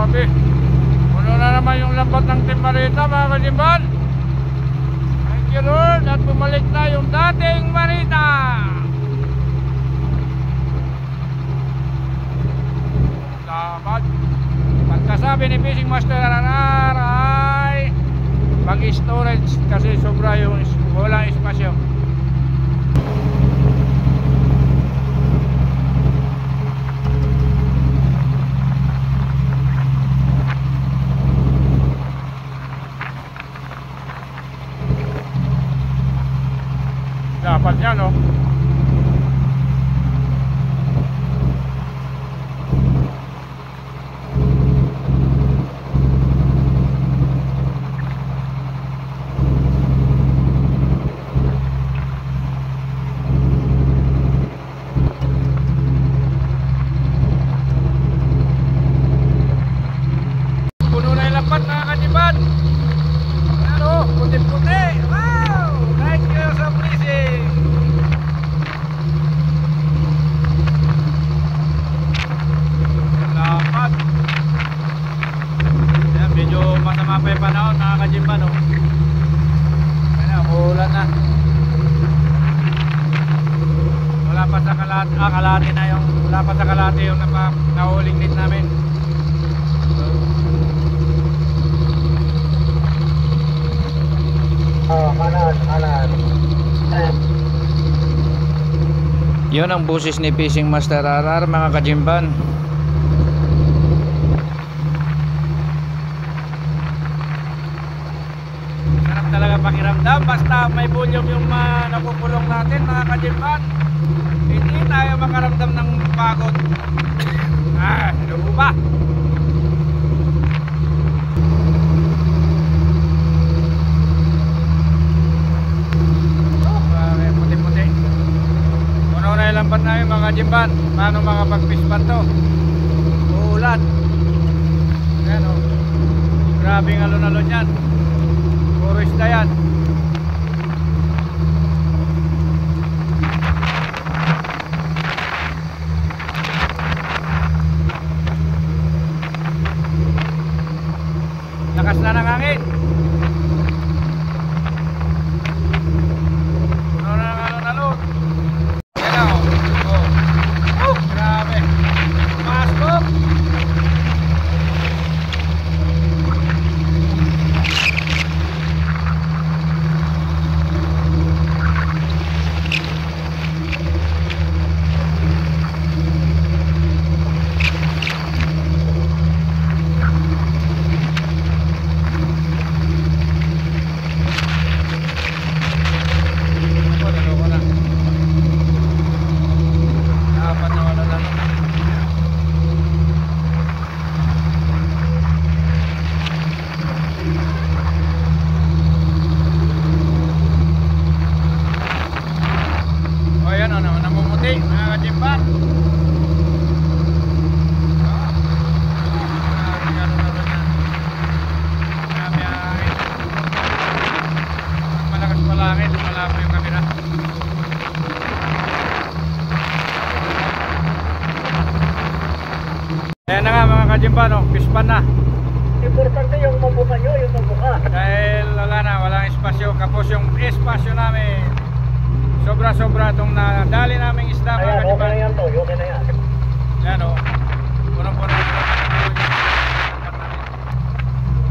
Grabe. Puno na naman yung lambat ng Team Marita mga kajimban. Thank you Lord at bumalik na yung dating Marita. Dapat pagkasabi ni Fishing Master RR ay mag-storage kasi sobra yung walang espasyo. Dapat yan, no? Puno na yung lambat na katiban. Ano? Puti-puti. Wow! Thank you sa blessing. Salamat. Ayan, medyo masama pa yung panahon mga kajimban, no? Ayan, umuulan na. Wala pa sa kalahati na yung wala pa sa kalahati yung nahuling net namin. Kanan. Yun ang boses ni Fishing Master RR mga kajimban. Sarap talaga pakiramdam basta may volume yung napupulong natin mga kajimban. Hindi tayo makaramdam ng pagod. Ano ba? Lambat namin mga kajimban. Paano makapag-pispan to? Uulan. Ayan o. Grabing alon-alon yan. Puro isda yan. Lakas na ng hangin. Ayan na nga mga kajimban, no? Pispan na. Importante yung mabuka nyo, yung mabuka. Dahil wala na, walang espasyo. Kapos yung espasyo namin. Sobra-sobra itong nadali naming isda mga kajimban. Okay na yan to, okay na yan. Ayan o. Punong-puno.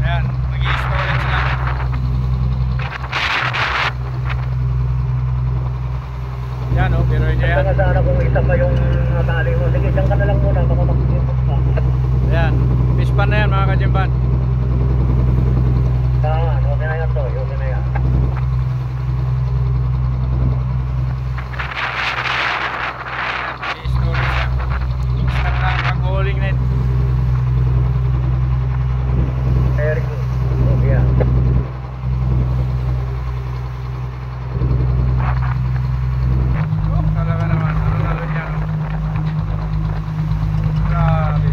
Ayan, mag-i-storage na. Ayan o, pero hindi yan. Saan sana kung isa pa yung natali mo. Sige, dyan ka na lang muna, baka mag-i-storage pa. Ayan, pispan na yan mga kajimban. Okay na yan to, okay na yan. I-storage na. Instant na pag-hauling net. Very good. Okay yan. Oh, talaga naman. Lalo yan. Grabe.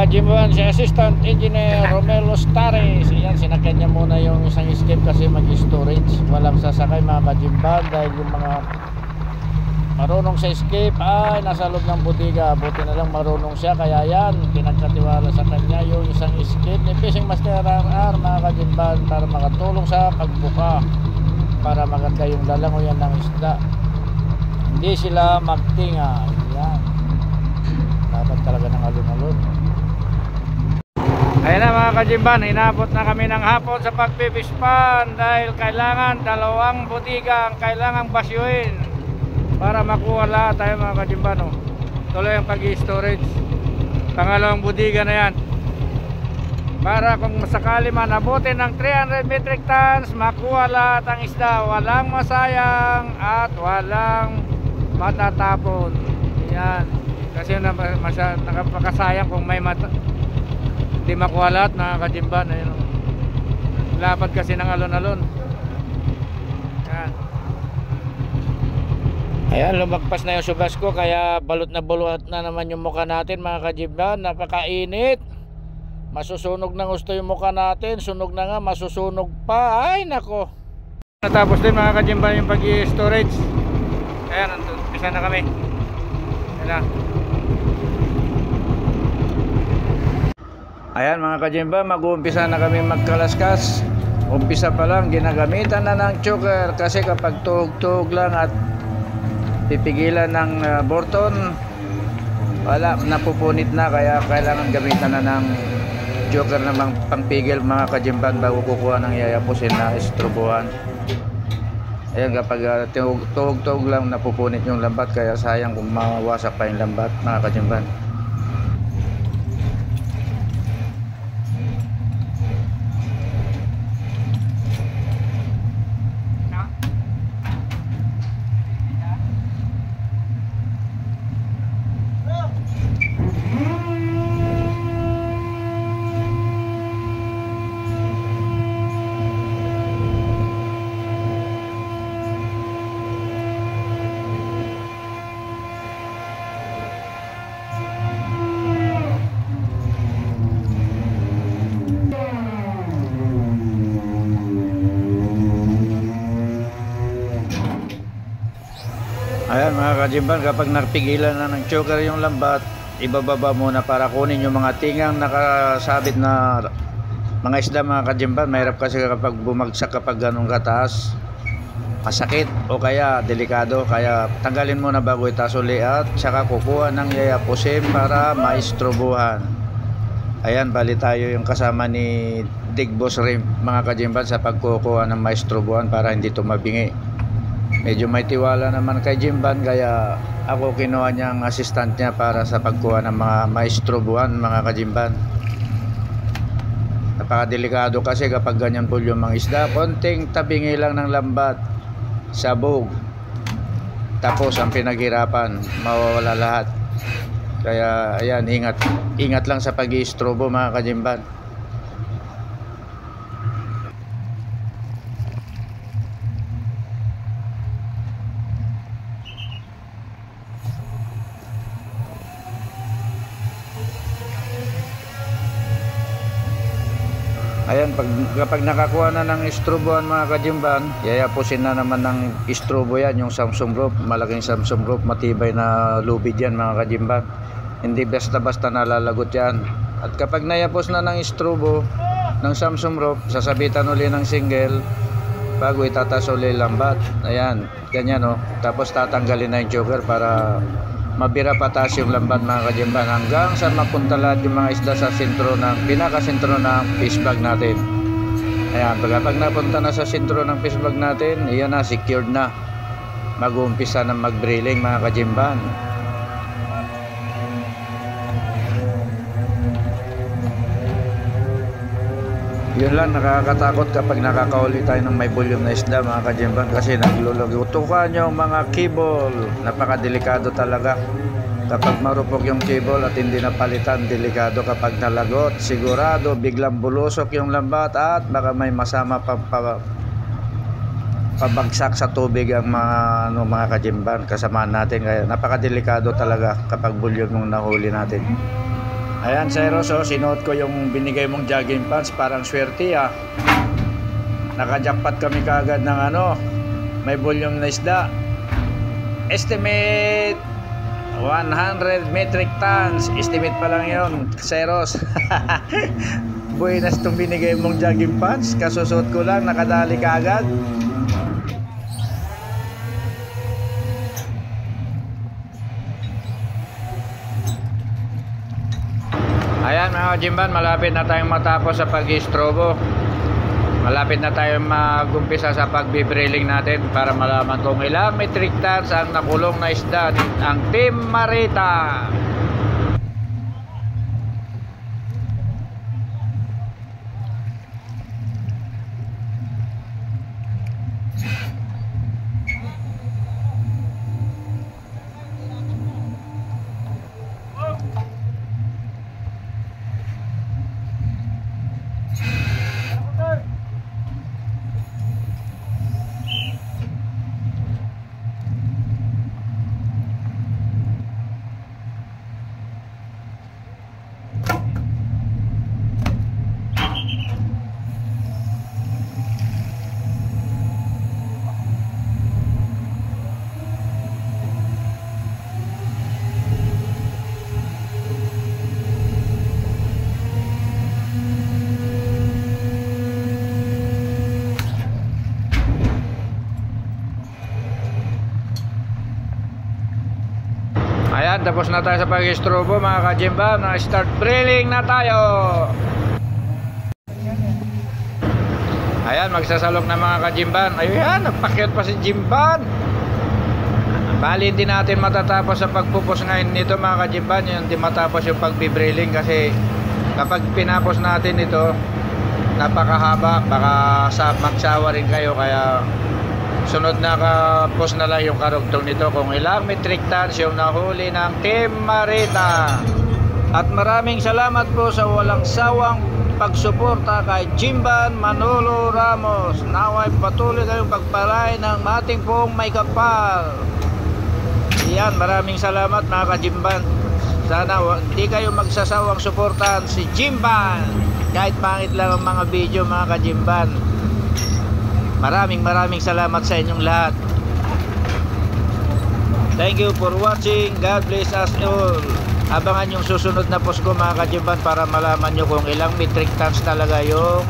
kajimban, si Assistant Engineer Romelo Stares. Ayan, sinakyan niya muna yung isang escape kasi mag-storage. Walang sasakay mga kajimban dahil yung mga marunong sa escape ay nasa loob ng bodega. Buti na lang marunong siya, kaya yan, pinagkatiwala sa kanya yung isang escape ni Fishing Master RR mga kajimban para makatulong sa pagbuka, para maganda yung lalangoyan ng isda, hindi sila magtinga. Yan, dapat talaga ng alun-alun. Ayan na mga kajimban, inabot na kami ng hapon sa pagpifish pan dahil kailangan dalawang bodega ang kailangang basyuin para makuha lahat tayo mga kajimban. Tuloy ang pag-i-storage, pangalawang bodega na yan para kung sakali man abutin ng 300 metric tons, makuha lahat ang isda, walang masayang at walang matatapon. Yan, kasi nakapakasayang kung may hindi makuha lahat mga kajimban. Ayun, lapad kasi ng alon-alon. Yan. Ayan, lumagpas na yung subas ko, kaya balot na naman yung mukha natin mga kajimban. Napakainit, masusunog na gusto yung mukha natin. Sunog na nga, masusunog pa. Ay nako, natapos din mga kajimban yung pag-i-storage. Ayan, umpisa na kami. Ayan na. Ayan mga kajimban, mag-uumpisa na kami magkalaskas. Umpisa pa lang, ginagamitan na ng choker kasi kapag tuhog-tuhog lang at pipigilan ng Burton, wala, napupunit na, kaya kailangan gamitan na ng joker na pangpigil mga kajimban bago kukuha ng yayapusin na istrobuhan. Ayan, kapag tuhog-tuhog lang napupunit yung lambat, kaya sayang kung mawasak pa yung lambat mga kajimban. Ayan mga kajimban, kapag napigilan na ng choker yung lambat, ibababa muna para kunin yung mga tingang nakasabit na mga isda mga kajimban. Mahirap kasi kapag bumagsak kapag ganun kataas, masakit o kaya delikado, kaya tanggalin muna bago itaas uli at saka kukuha ng yayapusin para maistrobuhan. Ayan, bali tayo yung kasama ni Digboss Rim mga kajimban sa pagkukuha ng maistrobuhan para hindi ito mabingi. Medyo may tiwala naman kay Jimban, kaya ako kinuha niyang assistant niya para sa pagkuha ng mga maistrobuhan mga kajimban. Napakadelikado kasi kapag ganyan po yung mga isda, konting tabingi lang ng lambat, sabog, tapos ang pinaghirapan, mawawala lahat. Kaya ayan, ingat lang sa pag-i-strobo mga kajimban. Ayan, kapag nakakuha na ng istrobohan mga kajimban, yayapusin na naman ng istrobo yan, yung Samsung rope, malaking Samsung rope, matibay na lubid yan mga kajimban. Hindi basta-basta nalalagot yan. At kapag nayapos na ng istrobo ng Samsung rope, sasabitan uli ng single bago itatas uli lambat. Ayan, ganyan o. Tapos tatanggalin na yung choker para mabira patas yung lambat mga kajimban hanggang sa mapunta lahat yung mga isda sa sentro ng pinakasentro ng fish bag natin. Ayan, pag napunta na sa sentro ng fish bag natin, iyan na, secured na. Mag-uumpisa ng mag-drilling mga kajimban. Yun lang, nakakatakot kapag nakakauli tayo ng may volume na isda mga kajimban, kasi naglulugutukan yung mga cable. Napakadelikado talaga kapag marupok yung cable at hindi napalitan. Delikado kapag nalagot, sigurado biglang bulusok yung lambat at baka may masama pabagsak sa tubig ang mga kajimban, kasamaan natin. Kaya napakadelikado talaga kapag volume yung nahuli natin. Ayan, Cyrus, oh, sinuot ko yung binigay mong jogging pants. Parang swerte, ah. Nakajakpat kami kaagad ng ano, may volume na isda. Estimate 100 metric tons. Estimate pa lang yun, Cyrus. Buenas itong binigay mong jogging pants. Kasusot ko lang, nakadali kaagad. Ayan mga kajimban, malapit na tayong matapos sa pag-istrobo. Malapit na tayong mag-umpisa sa pag-bibrilling natin para malaman kung ilang metric tons ang nakulong na isda ang Team Marita. Ayan, tapos na tayo sa pag-istrobo mga kajimban. Start drilling na tayo. Ayan, magsasalok na mga kajimban. Ayan, nagpakyat pa si Jimban. Bali, hindi natin matatapos sa pagpupos ngayon nito mga kajimban. Hindi matapos yung pag-drilling kasi kapag pinapos natin ito, napakahaba. Baka magsawa rin kayo, kaya sunod na kapos na lang yung karugtong nito kung ilang metric tons yung nahuli ng Team Marita. At maraming salamat po sa walang sawang pagsuporta kay Jimban Manolo Ramos. Naway patuloy kayong pagpalay ng ating pong may kapal. Yan, maraming salamat mga kajimban. Sana hindi kayo magsasawang suportahan si Jimban kahit pangit lang ang mga video mga kajimban. Maraming salamat sa inyong lahat. Thank you for watching. God bless us all. Abangan yung susunod na post ko mga kajimban para malaman nyo kung ilang metric tons talaga yung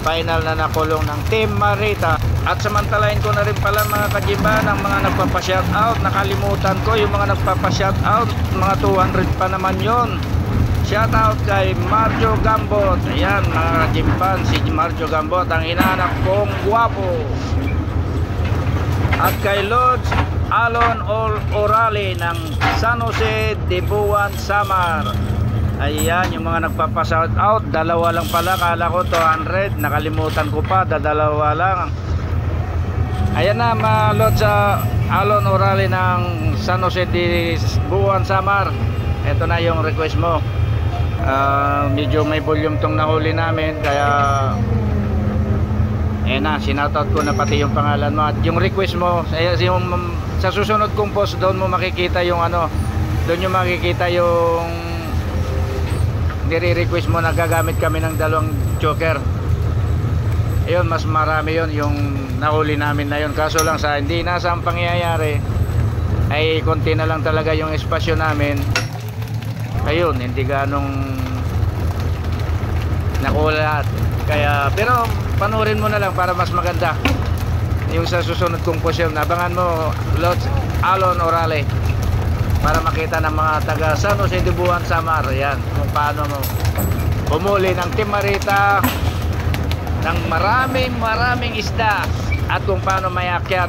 final na nakulong ng Team Marita. At samantalahin ko na rin pala mga kajimban ang mga nagpapa-shoutout. Nakalimutan ko yung mga nagpapa-shoutout. Mga 200 pa naman yon. Shoutout kay Marjo Gambot. Ayan mga kajimban, si Marjo Gambot ang hinahanap kong guwapo. At kay Lods Alon Orale ng San Jose de Buwan, Samar. Ayan yung mga nagpapa-shoutout. Dalawa lang pala, kala ko 200. Nakalimutan ko pa, dalawa lang. Ayan na mga Lods Alon Orale ng San Jose de Buwan, Samar. Ito na yung request mo. Medyo may volume tong nahuli namin, kaya sinoutout ko na pati yung pangalan mo at yung request mo. Yung, sa susunod kong post doon mo makikita yung doon yung makikita yung nire-request mo na gagamit kami ng dalawang choker. Ayun, mas marami yon yung nahuli namin na yun. Kaso lang sa hindi nasa ang pangyayari ay konti na lang talaga yung espasyo namin. Ayun, hindi ganong nakulat. Kaya, pero panurin mo na lang para mas maganda yung sa susunod kong post. Abangan mo Lods Alon Orale para makita ng mga taga San Jose de Buwan, Samar. Yan, kung paano mo pumuli ng Team Marita ng maraming isda at kung paano mayakyat.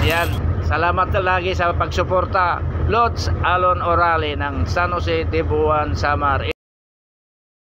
Yan, salamat lagi sa pagsuporta. Lods Alon Orale ng San Jose de Buwan, Samar.